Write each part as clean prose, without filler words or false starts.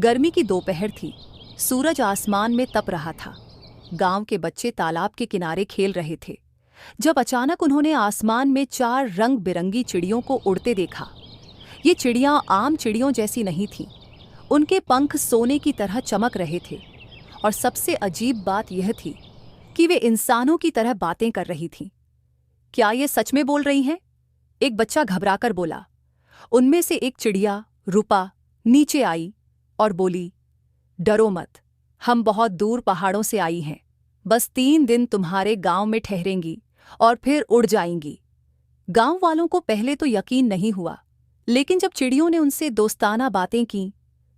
गर्मी की दोपहर थी। सूरज आसमान में तप रहा था। गांव के बच्चे तालाब के किनारे खेल रहे थे जब अचानक उन्होंने आसमान में 4 रंग बिरंगी चिड़ियों को उड़ते देखा। ये चिड़ियां आम चिड़ियों जैसी नहीं थीं। उनके पंख सोने की तरह चमक रहे थे और सबसे अजीब बात यह थी कि वे इंसानों की तरह बातें कर रही थीं। क्या ये सच में बोल रही हैं? एक बच्चा घबराकर बोला। उनमें से एक चिड़िया रूपा नीचे आई और बोली, डरो मत, हम बहुत दूर पहाड़ों से आई हैं। बस 3 दिन तुम्हारे गांव में ठहरेंगी और फिर उड़ जाएंगी। गांव वालों को पहले तो यकीन नहीं हुआ, लेकिन जब चिड़ियों ने उनसे दोस्ताना बातें की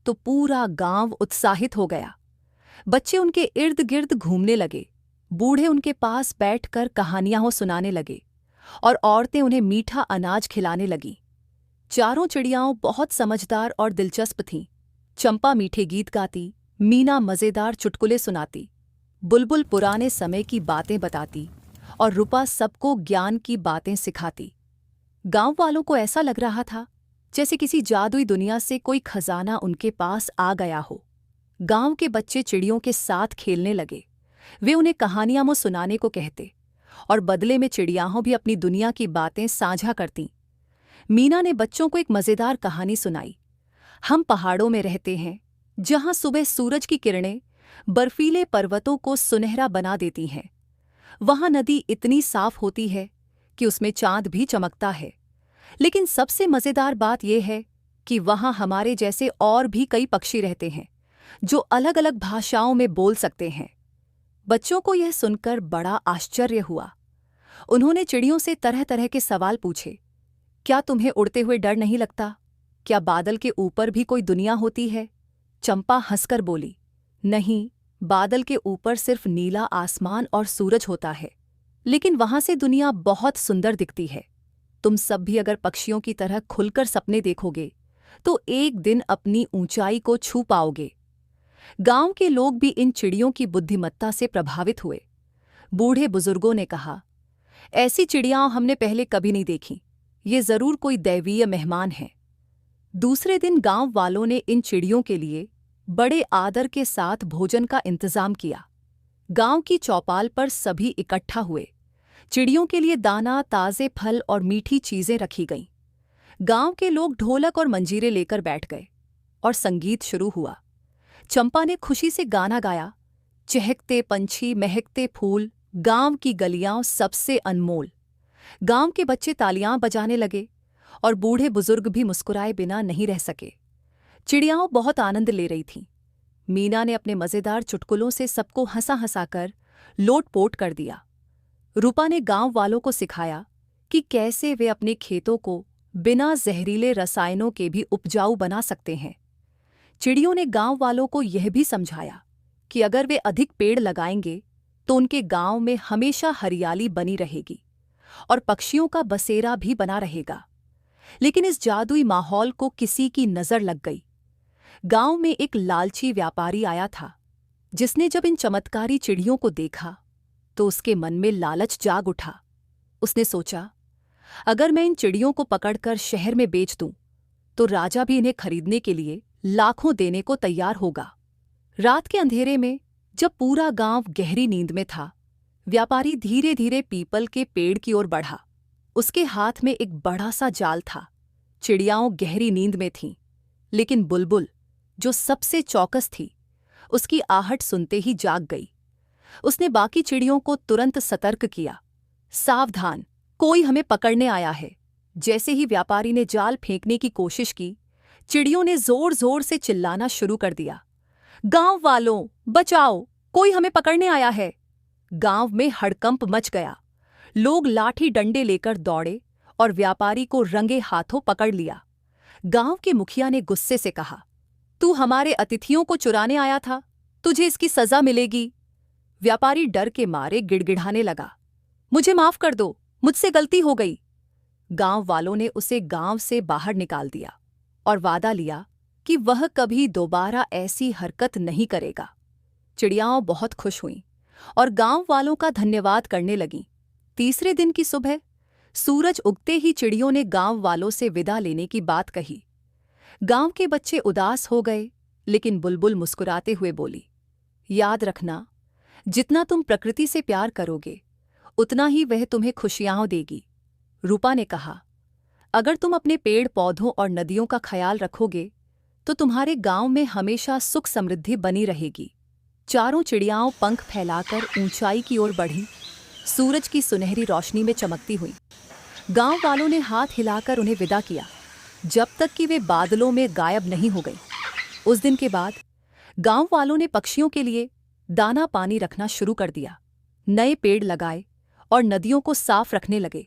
तो पूरा गांव उत्साहित हो गया। बच्चे उनके इर्द गिर्द घूमने लगे, बूढ़े उनके पास बैठकर कहानियां सुनाने लगे और औरतें उन्हें मीठा अनाज खिलाने लगीं। चारों चिड़ियाओं बहुत समझदार और दिलचस्प थीं। चंपा मीठे गीत गाती, मीना मज़ेदार चुटकुले सुनाती, बुलबुल पुराने समय की बातें बताती और रूपा सबको ज्ञान की बातें सिखाती। गांव वालों को ऐसा लग रहा था जैसे किसी जादुई दुनिया से कोई खजाना उनके पास आ गया हो। गांव के बच्चे चिड़ियों के साथ खेलने लगे। वे उन्हें कहानियां सुनाने को कहते और बदले में चिड़ियाओं भी अपनी दुनिया की बातें साझा करतीं। मीना ने बच्चों को एक मज़ेदार कहानी सुनाई। हम पहाड़ों में रहते हैं जहां सुबह सूरज की किरणें बर्फीले पर्वतों को सुनहरा बना देती हैं। वहां नदी इतनी साफ होती है कि उसमें चांद भी चमकता है। लेकिन सबसे मज़ेदार बात यह है कि वहां हमारे जैसे और भी कई पक्षी रहते हैं जो अलग अलग भाषाओं में बोल सकते हैं। बच्चों को यह सुनकर बड़ा आश्चर्य हुआ। उन्होंने चिड़ियों से तरह तरह के सवाल पूछे। क्या तुम्हें उड़ते हुए डर नहीं लगता? क्या बादल के ऊपर भी कोई दुनिया होती है? चंपा हंसकर बोली, नहीं, बादल के ऊपर सिर्फ नीला आसमान और सूरज होता है, लेकिन वहां से दुनिया बहुत सुंदर दिखती है। तुम सब भी अगर पक्षियों की तरह खुलकर सपने देखोगे तो एक दिन अपनी ऊंचाई को छू पाओगे। गांव के लोग भी इन चिड़ियों की बुद्धिमत्ता से प्रभावित हुए। बूढ़े बुजुर्गों ने कहा, ऐसी चिड़ियां हमने पहले कभी नहीं देखी। ये जरूर कोई दैवीय मेहमान है। दूसरे दिन गांव वालों ने इन चिड़ियों के लिए बड़े आदर के साथ भोजन का इंतजाम किया। गांव की चौपाल पर सभी इकट्ठा हुए। चिड़ियों के लिए दाना, ताजे फल और मीठी चीजें रखी गईं। गांव के लोग ढोलक और मंजीरे लेकर बैठ गए और संगीत शुरू हुआ। चंपा ने खुशी से गाना गाया, चहकते पंछी, महकते फूल, गांव की गलियां सबसे अनमोल। गांव के बच्चे तालियां बजाने लगे और बूढ़े बुजुर्ग भी मुस्कुराए बिना नहीं रह सके। चिड़ियाओं बहुत आनंद ले रही थीं। मीना ने अपने मज़ेदार चुटकुलों से सबको हंसा हंसाकर लोटपोट कर दिया। रूपा ने गांव वालों को सिखाया कि कैसे वे अपने खेतों को बिना जहरीले रसायनों के भी उपजाऊ बना सकते हैं। चिड़ियों ने गांव वालों को यह भी समझाया कि अगर वे अधिक पेड़ लगाएंगे तो उनके गांव में हमेशा हरियाली बनी रहेगी और पक्षियों का बसेरा भी बना रहेगा। लेकिन इस जादुई माहौल को किसी की नजर लग गई। गांव में एक लालची व्यापारी आया था, जिसने जब इन चमत्कारी चिड़ियों को देखा तो उसके मन में लालच जाग उठा। उसने सोचा, अगर मैं इन चिड़ियों को पकड़कर शहर में बेच दूं तो राजा भी इन्हें खरीदने के लिए लाखों देने को तैयार होगा। रात के अंधेरे में जब पूरा गांव गहरी नींद में था, व्यापारी धीरे धीरे पीपल के पेड़ की ओर बढ़ा। उसके हाथ में एक बड़ा सा जाल था। चिड़ियाओं गहरी नींद में थीं, लेकिन बुलबुल, जो सबसे चौकस थी, उसकी आहट सुनते ही जाग गई। उसने बाकी चिड़ियों को तुरंत सतर्क किया, सावधान, कोई हमें पकड़ने आया है। जैसे ही व्यापारी ने जाल फेंकने की कोशिश की, चिड़ियों ने जोर जोर से चिल्लाना शुरू कर दिया, गांव वालों, बचाओ, कोई हमें पकड़ने आया है। गांव में हड़कंप मच गया। लोग लाठी डंडे लेकर दौड़े और व्यापारी को रंगे हाथों पकड़ लिया। गांव के मुखिया ने गुस्से से कहा, तू हमारे अतिथियों को चुराने आया था, तुझे इसकी सजा मिलेगी। व्यापारी डर के मारे गिड़गिड़ाने लगा, मुझे माफ कर दो, मुझसे गलती हो गई। गांव वालों ने उसे गांव से बाहर निकाल दिया और वादा लिया कि वह कभी दोबारा ऐसी हरकत नहीं करेगा। चिड़ियाओं बहुत खुश हुईं और गांव वालों का धन्यवाद करने लगीं। तीसरे दिन की सुबह सूरज उगते ही चिड़ियों ने गांव वालों से विदा लेने की बात कही। गांव के बच्चे उदास हो गए लेकिन बुलबुल मुस्कुराते हुए बोली, याद रखना, जितना तुम प्रकृति से प्यार करोगे उतना ही वह तुम्हें खुशियां देगी। रूपा ने कहा, अगर तुम अपने पेड़ पौधों और नदियों का ख्याल रखोगे तो तुम्हारे गांव में हमेशा सुख समृद्धि बनी रहेगी। चारों चिड़ियाओं पंख फैलाकर ऊंचाई की ओर बढ़ीं, सूरज की सुनहरी रोशनी में चमकती हुई। गांव वालों ने हाथ हिलाकर उन्हें विदा किया, जब तक कि वे बादलों में गायब नहीं हो गई। उस दिन के बाद गांव वालों ने पक्षियों के लिए दाना पानी रखना शुरू कर दिया, नए पेड़ लगाए और नदियों को साफ रखने लगे।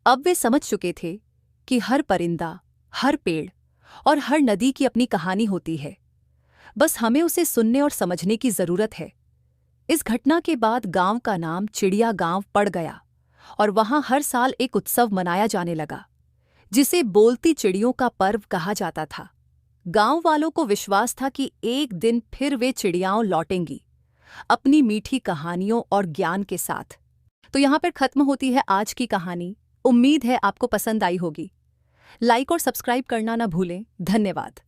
अब वे समझ चुके थे कि हर परिंदा, हर पेड़ और हर नदी की अपनी कहानी होती है, बस हमें उसे सुनने और समझने की जरूरत है। इस घटना के बाद गांव का नाम चिड़िया गांव पड़ गया और वहां हर साल एक उत्सव मनाया जाने लगा, जिसे बोलती चिड़ियों का पर्व कहा जाता था। गांव वालों को विश्वास था कि एक दिन फिर वे चिड़ियाओं लौटेंगी, अपनी मीठी कहानियों और ज्ञान के साथ। तो यहाँ पर खत्म होती है आज की कहानी। उम्मीद है आपको पसंद आई होगी। लाइक और सब्सक्राइब करना ना भूलें। धन्यवाद।